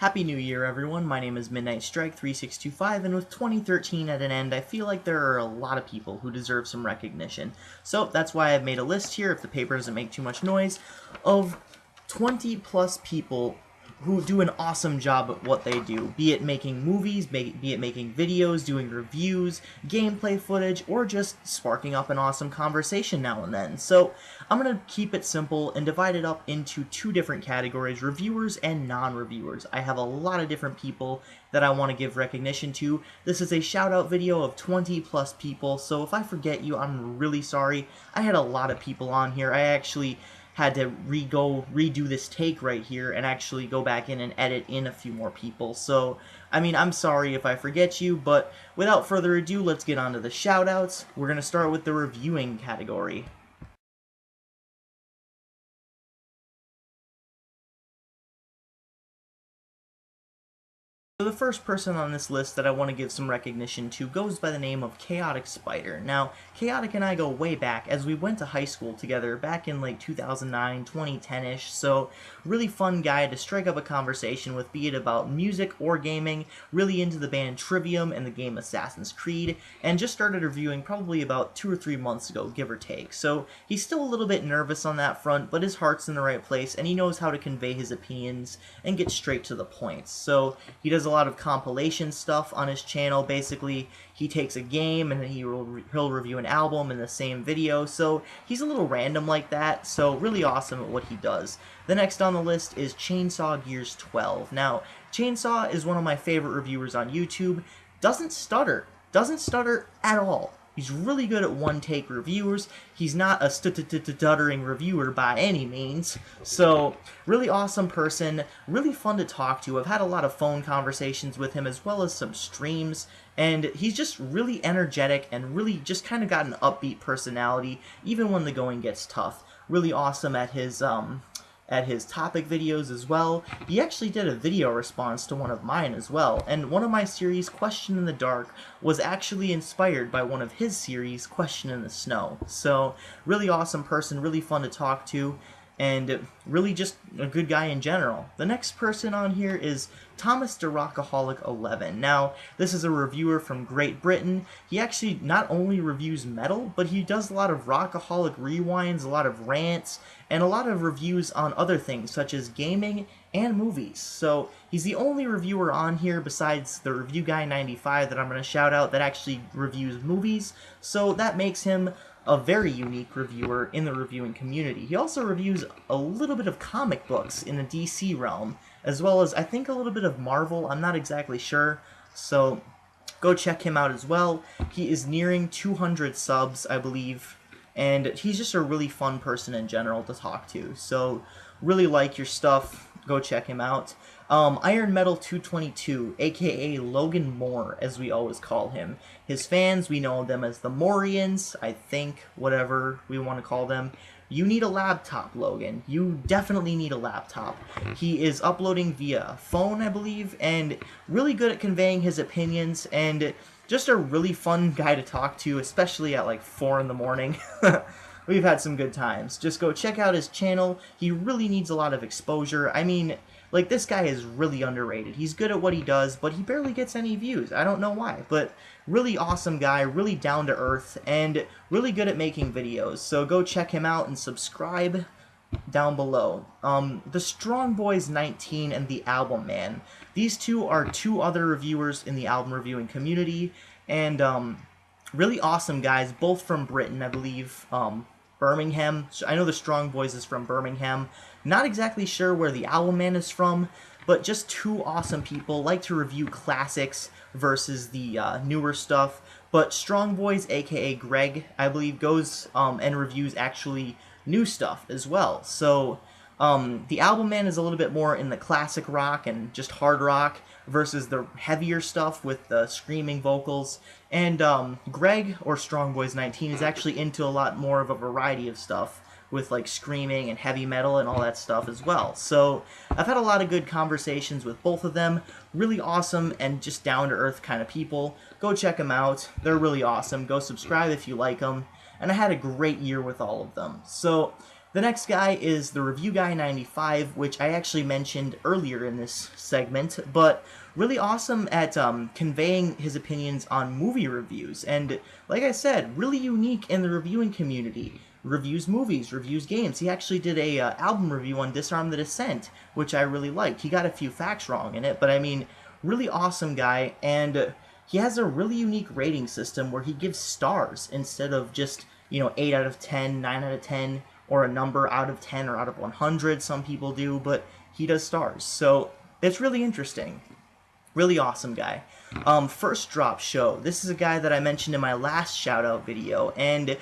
Happy New Year, everyone. My name is Midnight Strike 3625, and with 2013 at an end, I feel like there are a lot of people who deserve some recognition. So that's why I've made a list here, if the paper doesn't make too much noise, of 20 plus people who do an awesome job at what they do, be it making movies, be it making videos, doing reviews, gameplay footage, or just sparking up an awesome conversation now and then. So I'm going to keep it simple and divide it up into two different categories, reviewers and non-reviewers. I have a lot of different people that I want to give recognition to. This is a shout-out video of 20 plus people, so if I forget you, I'm really sorry. I had a lot of people on here. I actually had to redo this take right here and actually go back in and edit in a few more people. So, I mean, I'm sorry if I forget you, but without further ado, let's get on to the shoutouts. We're going to start with the reviewing category. So the first person on this list that I want to give some recognition to goes by the name of Chaotic Spider. Now, Chaotic and I go way back, as we went to high school together back in like 2009, 2010-ish, so really fun guy to strike up a conversation with, be it about music or gaming, really into the band Trivium and the game Assassin's Creed, and just started reviewing probably about 2 or 3 months ago, give or take. So he's still a little bit nervous on that front, but his heart's in the right place, and he knows how to convey his opinions and get straight to the point. So he does a lot of compilation stuff on his channel. Basically, he takes a game and he'll review an album in the same video, so he's a little random like that, so really awesome at what he does. The next on the list is Chainsaw Gears 12. Now, Chainsaw is one of my favorite reviewers on YouTube. Doesn't stutter at all. He's really good at one-take reviewers. He's not a stuttering reviewer by any means. So, really awesome person, really fun to talk to. I've had a lot of phone conversations with him as well as some streams, and he's just really energetic and really just kind of got an upbeat personality, even when the going gets tough. Really awesome at his topic videos as well. He actually did a video response to one of mine as well, and one of my series, Question in the Dark, was actually inspired by one of his series, Question in the Snow. So, really awesome person, really fun to talk to, and really just a good guy in general. The next person on here is Thomas the Rockaholic 11. Now, this is a reviewer from Great Britain. He actually not only reviews metal, but he does a lot of Rockaholic rewinds, a lot of rants, and a lot of reviews on other things, such as gaming and movies. So, he's the only reviewer on here besides the Review Guy 95 that I'm going to shout out that actually reviews movies, so that makes him a very unique reviewer in the reviewing community. He also reviews a little bit of comic books in the DC realm, as well as I think a little bit of Marvel. I'm not exactly sure, so go check him out as well. He is nearing 200 subs, I believe, and he's just a really fun person in general to talk to. So really like your stuff, go check him out. Iron Metal 222, aka Logan Moore, as we always call him. His fans, we know them as the Morians, I think, whatever we want to call them. You need a laptop, Logan. You definitely need a laptop. He is uploading via phone, I believe, and really good at conveying his opinions, and just a really fun guy to talk to, especially at like 4 in the morning. We've had some good times. Just go check out his channel. He really needs a lot of exposure. I mean, like, this guy is really underrated. He's good at what he does, but he barely gets any views. I don't know why, but really awesome guy, really down to earth, and really good at making videos. So go check him out and subscribe down below. The Strong Boys 19 and the Album Man. These two are two other reviewers in the album reviewing community, and really awesome guys, both from Britain, I believe. Birmingham. I know the Strong Boys is from Birmingham. Not exactly sure where the Album Man is from, but just two awesome people. Like to review classics versus the newer stuff. But Strong Boys, aka Greg, I believe, goes and reviews actually new stuff as well. So the Album Man is a little bit more in the classic rock and just hard rock versus the heavier stuff with the screaming vocals. And Greg, or Strong Boys 19, is actually into a lot more of a variety of stuff with like screaming and heavy metal and all that stuff as well. So I've had a lot of good conversations with both of them. Really awesome and just down-to-earth kind of people. Go check them out. They're really awesome. Go subscribe if you like them. And I had a great year with all of them. So The next guy is the Review Guy 95, which I actually mentioned earlier in this segment, but really awesome at conveying his opinions on movie reviews. And like I said, really unique in the reviewing community. Reviews movies, reviews games. He actually did a album review on Disarm the Descent, which I really liked. He got a few facts wrong in it, but I mean, really awesome guy, and he has a really unique rating system where he gives stars instead of just, 8 out of 10, 9 out of 10, or a number out of 10 or out of 100, some people do, but he does stars. So it's really interesting. Really awesome guy. First Drop Show. This is a guy that I mentioned in my last shoutout video, and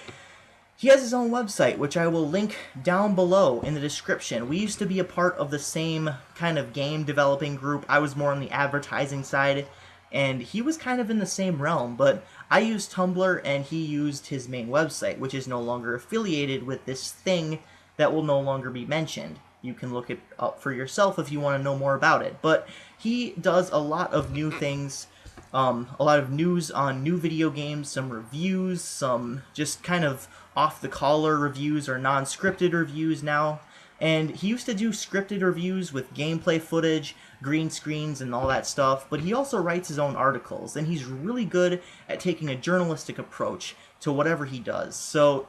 he has his own website, which I will link down below in the description. We used to be a part of the same kind of game developing group. I was more on the advertising side, and he was kind of in the same realm, but I used Tumblr and he used his main website, which is no longer affiliated with this thing that will no longer be mentioned. You can look it up for yourself if you want to know more about it. But he does a lot of new things, a lot of news on new video games, some reviews, some just kind of off-the-collar reviews or non-scripted reviews now. And he used to do scripted reviews with gameplay footage, green screens, and all that stuff, but he also writes his own articles, and he's really good at taking a journalistic approach to whatever he does. So,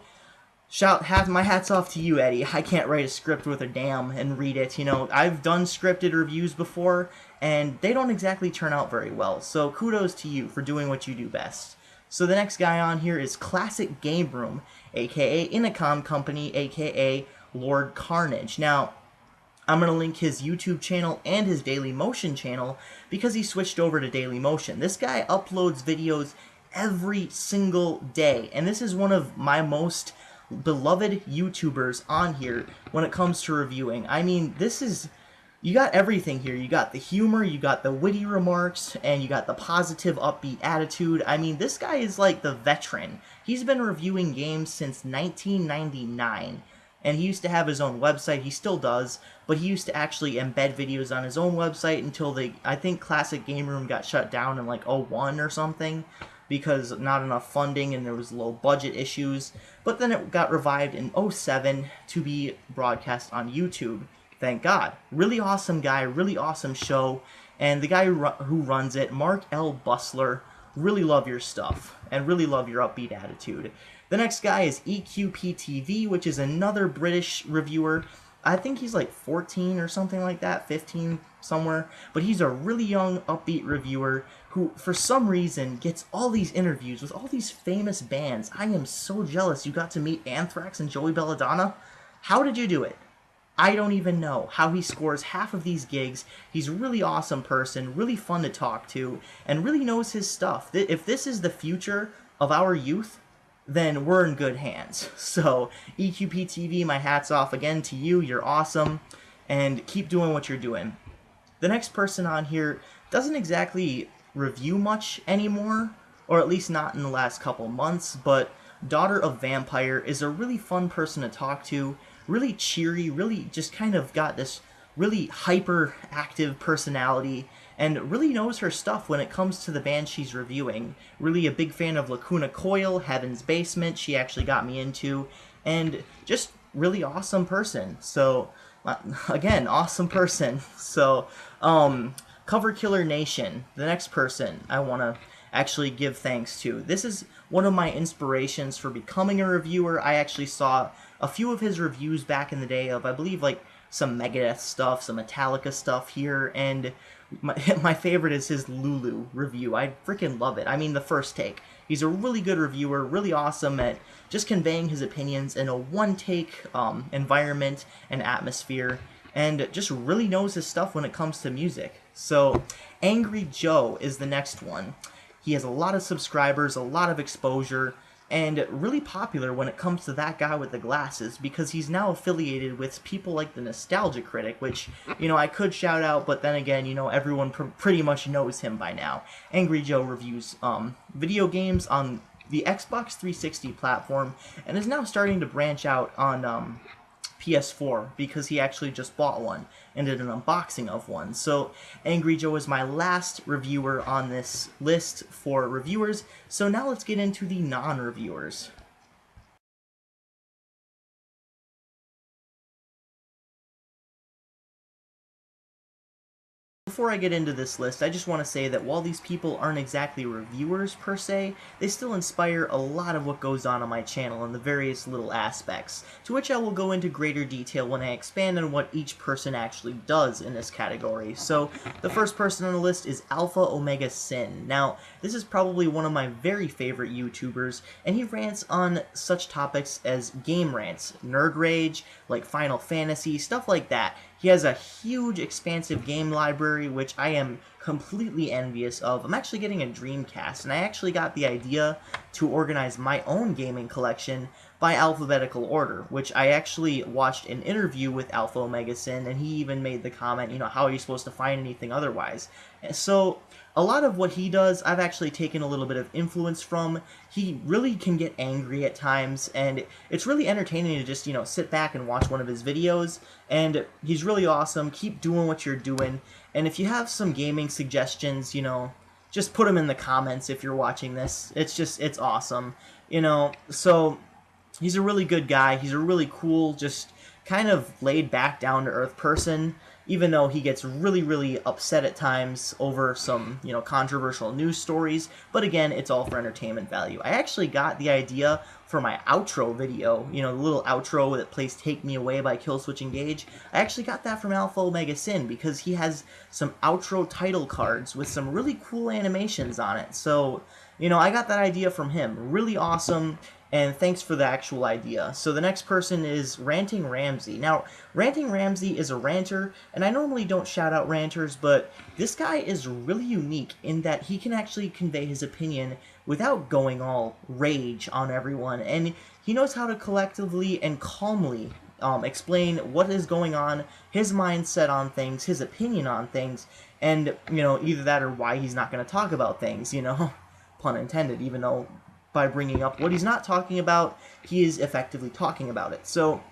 my hat's off to you, Eddie. I can't write a script with a damn and read it. I've done scripted reviews before, and they don't exactly turn out very well, so kudos to you for doing what you do best. So the next guy on here is Classic Game Room, aka Inacom Company, aka Lord Carnage. Now, I'm going to link his YouTube channel and his Daily Motion channel because he switched over to Daily Motion. This guy uploads videos every single day, and this is one of my most beloved YouTubers on here when it comes to reviewing. I mean, you got everything here. You got the humor, you got the witty remarks, and you got the positive, upbeat attitude. I mean, this guy is like the veteran. He's been reviewing games since 1999. And he used to have his own website. He still does, but he used to actually embed videos on his own website until I think Classic Game Room got shut down in like '01 or something because not enough funding and there was low budget issues. But then it got revived in '07 to be broadcast on YouTube. Thank God. Really awesome guy, really awesome show. And the guy who runs it, Mark L. Bustler, really love your stuff and really love your upbeat attitude. The next guy is EQPTV, which is another British reviewer. I think he's like 14 or something like that, 15 somewhere. But he's a really young, upbeat reviewer who, for some reason, gets all these interviews with all these famous bands. I am so jealous you got to meet Anthrax and Joey Belladonna. How did you do it? I don't even know how he scores half of these gigs. He's a really awesome person, really fun to talk to, and really knows his stuff. If this is the future of our youth, then we're in good hands. So, EQPTV, my hat's off again to you. You're awesome, and keep doing what you're doing. The next person on here doesn't exactly review much anymore, or at least not in the last couple months, but Daughter of Vampire is a really fun person to talk to, really cheery, really just kind of got this really hyperactive personality, and really knows her stuff when it comes to the band she's reviewing. Really a big fan of Lacuna Coil, Heaven's Basement, she actually got me into, and just really awesome person. So, again, awesome person. So, Cover Killer Nation, the next person I want to actually give thanks to. This is one of my inspirations for becoming a reviewer. I actually saw a few of his reviews back in the day of, I believe, like, some Megadeth stuff, some Metallica stuff here, and my favorite is his Lulu review. I freaking love it. I mean, the first take. He's a really good reviewer, really awesome at just conveying his opinions in a one-take environment and atmosphere, and just really knows his stuff when it comes to music. So, Angry Joe is the next one. He has a lot of subscribers, a lot of exposure, and really popular when it comes to that guy with the glasses, because he's now affiliated with people like the Nostalgia Critic, which, I could shout out, but then again, everyone pretty much knows him by now. Angry Joe reviews video games on the Xbox 360 platform, and is now starting to branch out on PS4, because he actually just bought one and did an unboxing of one. So Angry Joe is my last reviewer on this list for reviewers. So now let's get into the non-reviewers. Before I get into this list, I just want to say that while these people aren't exactly reviewers per se, they still inspire a lot of what goes on my channel in the various little aspects, to which I will go into greater detail when I expand on what each person actually does in this category. So, the first person on the list is Alpha Omega Sin. Now, this is probably one of my very favorite YouTubers, and he rants on such topics as game rants, nerd rage, like Final Fantasy, stuff like that. He has a huge, expansive game library, which I am completely envious of. I'm actually getting a Dreamcast, and I actually got the idea to organize my own gaming collection by alphabetical order, which I actually watched an interview with Alpha Omega Sin, and he even made the comment, you know, how are you supposed to find anything otherwise? So, a lot of what he does, I've actually taken a little bit of influence from. He really can get angry at times, and it's really entertaining to just, you know, sit back and watch one of his videos, and he's really awesome. Keep doing what you're doing, and if you have some gaming suggestions, you know, just put them in the comments if you're watching this. It's awesome, you know. So, he's a really good guy. He's a really cool, just kind of laid back, down-to-earth person, even though he gets really, really upset at times over some, you know, controversial news stories. But again, it's all for entertainment value. I actually got the idea for my outro video, you know, the little outro that plays Take Me Away by Killswitch Engage. I actually got that from Alpha Omega Sin because he has some outro title cards with some really cool animations on it. So, you know, I got that idea from him. Really awesome. And thanks for the actual idea. So the next person is Ranting Ramsey. Now, Ranting Ramsey is a ranter, and I normally don't shout out ranters, but this guy is really unique in that he can actually convey his opinion without going all rage on everyone, and he knows how to collectively and calmly explain what is going on, his mindset on things, his opinion on things, and, you know, either that or why he's not going to talk about things, you know, pun intended, even though by bringing up what he's not talking about, he is effectively talking about it. So,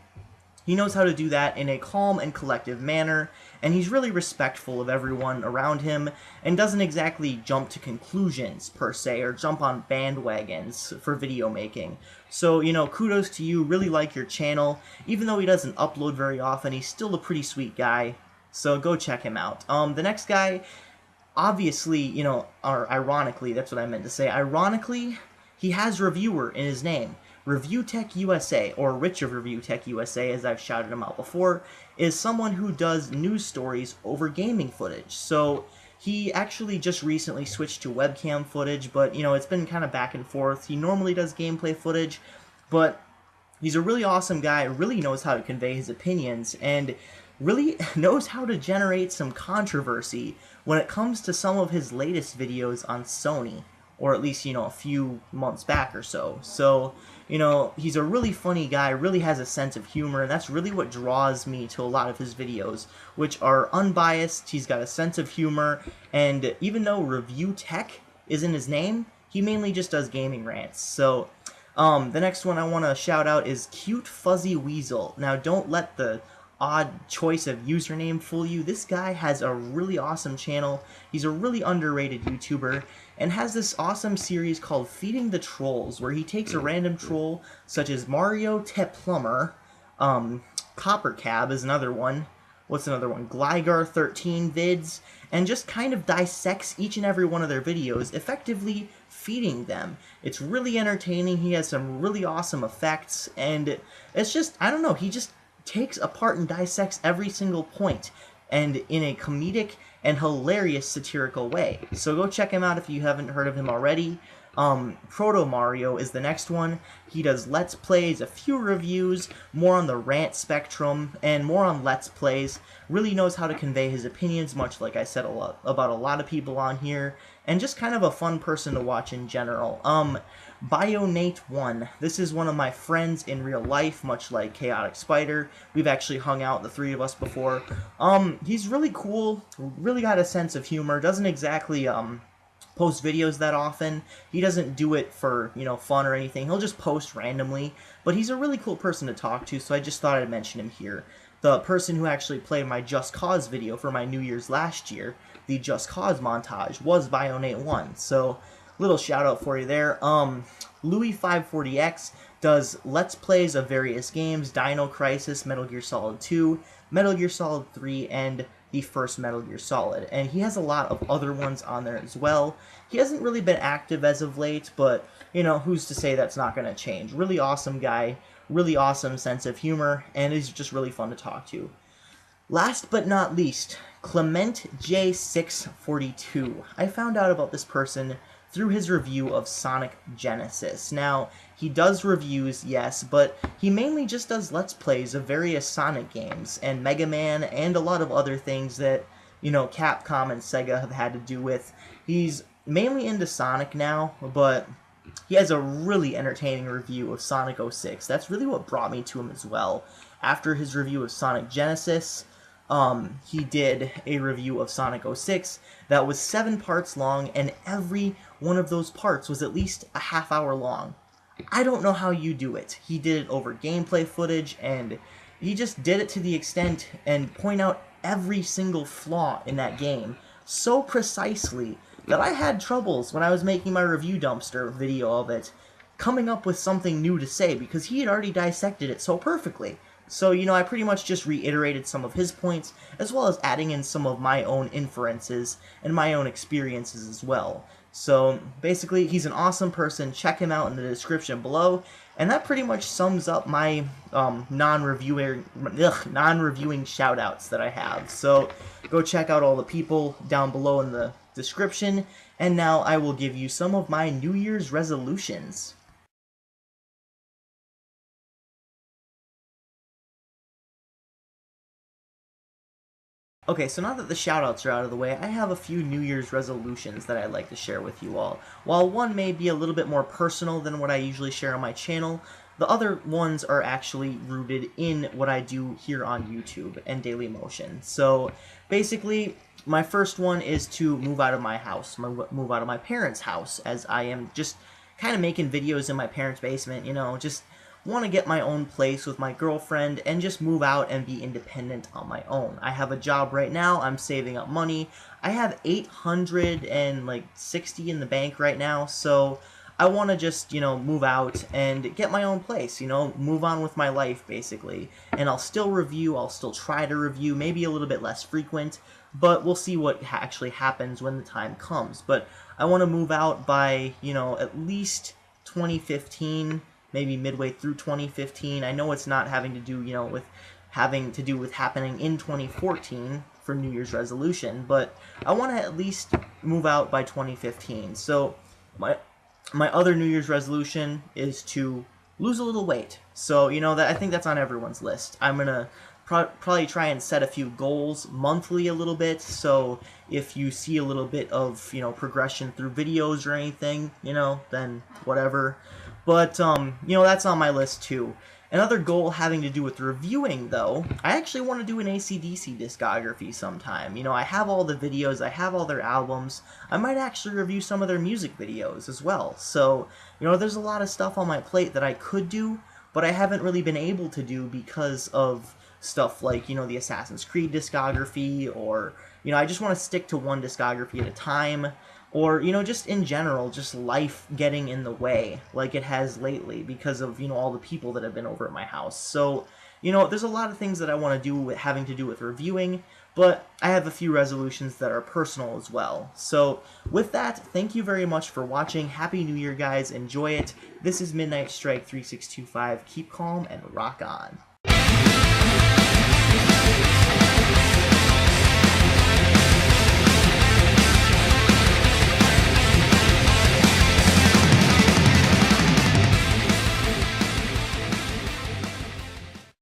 he knows how to do that in a calm and collective manner, and he's really respectful of everyone around him, and doesn't exactly jump to conclusions, per se, or jump on bandwagons for video making. So, you know, kudos to you, really like your channel. Even though he doesn't upload very often, he's still a pretty sweet guy, so go check him out. The next guy, obviously, you know, or ironically, that's what I meant to say, ironically, he has reviewer in his name. Review Tech USA, or Rich of Review Tech USA, as I've shouted him out before, is someone who does news stories over gaming footage. So he actually just recently switched to webcam footage, but, you know, it's been kind of back and forth. He normally does gameplay footage, but he's a really awesome guy, really knows how to convey his opinions, and really knows how to generate some controversy when it comes to some of his latest videos on Sony. Or at least, you know, a few months back or so. So, you know, he's a really funny guy, really has a sense of humor, and that's really what draws me to a lot of his videos, which are unbiased. He's got a sense of humor, and even though Review Tech is in his name, he mainly just does gaming rants. So, the next one I want to shout out is Cute Fuzzy Weasel. Now, don't let the odd choice of username fool you. This guy has a really awesome channel. He's a really underrated YouTuber and has this awesome series called Feeding the Trolls, where he takes a random troll such as Mario Te Plumber, Copper Cab is another one, what's another one, Gligar 13 vids, and just kind of dissects each and every one of their videos, effectively feeding them. It's really entertaining. He has some really awesome effects, and it's just, I don't know, he just takes apart and dissects every single point, and in a comedic and hilarious satirical way. So go check him out if you haven't heard of him already. Proto Mario is the next one. He does Let's Plays, a few reviews, more on the rant spectrum, and more on Let's Plays. Really knows how to convey his opinions, much like I said about a lot of people on here, and just kind of a fun person to watch in general. Bionate1. This is one of my friends in real life, much like Chaotic Spider. We've actually hung out, the three of us, before. He's really cool, really got a sense of humor, doesn't exactly, post videos that often. He doesn't do it for, you know, fun or anything. He'll just post randomly, but he's a really cool person to talk to, so I just thought I'd mention him here. The person who actually played my Just Cause video for my New Year's last year, the Just Cause montage, was Bionate1, so little shout out for you there. Louis540X does Let's Plays of various games, Dino Crisis, Metal Gear Solid 2, Metal Gear Solid 3, and the first Metal Gear Solid, and he has a lot of other ones on there as well. He hasn't really been active as of late, but, you know, who's to say that's not going to change? Really awesome guy, really awesome sense of humor, and he's just really fun to talk to. Last but not least, Clement J642. I found out about this person through his review of Sonic Genesis. Now, he does reviews, yes, but he mainly just does Let's Plays of various Sonic games, and Mega Man, and a lot of other things that, you know, Capcom and Sega have had to do with. He's mainly into Sonic now, but he has a really entertaining review of Sonic 06. That's really what brought me to him as well. After his review of Sonic Genesis, he did a review of Sonic 06 that was 7 parts long, and every one of those parts was at least a half hour long. I don't know how you do it. He did it over gameplay footage, and he just did it to the extent and point out every single flaw in that game so precisely that I had troubles when I was making my review dumpster video of it, coming up with something new to say, because he had already dissected it so perfectly. So, you know, I pretty much just reiterated some of his points, as well as adding in some of my own inferences and my own experiences as well. So, basically, he's an awesome person. Check him out in the description below. And that pretty much sums up my non-reviewing shoutouts that I have. So, go check out all the people down below in the description. And now I will give you some of my New Year's resolutions. Okay, so now that the shoutouts are out of the way, I have a few New Year's resolutions that I'd like to share with you all. While one may be a little bit more personal than what I usually share on my channel, the other ones are actually rooted in what I do here on YouTube and Daily Motion. So, basically, my first one is to move out of my house, move out of my parents' house, as I am just kind of making videos in my parents' basement, you know, just want to get my own place with my girlfriend and just move out and be independent on my own. I have a job right now. I'm saving up money. I have $860 in the bank right now, so I want to just, you know, move out and get my own place, you know, move on with my life, basically. And I'll still review, I'll still try to review, maybe a little bit less frequent, but we'll see what actually happens when the time comes. But I want to move out by, you know, at least 2015, maybe midway through 2015. I know it's not having to do, you know, with happening in 2014 for New Year's resolution, but I want to at least move out by 2015. So my other New Year's resolution is to lose a little weight. So, you know, that I think that's on everyone's list. I'm gonna probably try and set a few goals monthly a little bit, so if you see a little bit of, you know, progression through videos or anything, you know, then whatever. But, you know, that's on my list too. Another goal having to do with reviewing, though, I actually want to do an AC/DC discography sometime. You know, I have all the videos, I have all their albums. I might actually review some of their music videos as well. So, you know, there's a lot of stuff on my plate that I could do, but I haven't really been able to do because of stuff like, you know, the Assassin's Creed discography, or, you know, I just want to stick to one discography at a time. Or, you know, just in general, just life getting in the way, like it has lately, because of, you know, all the people that have been over at my house. So, you know, there's a lot of things that I want to do having to do with reviewing, but I have a few resolutions that are personal as well. So, with that, thank you very much for watching. Happy New Year, guys. Enjoy it. This is Midnight Strike 3625. Keep calm and rock on.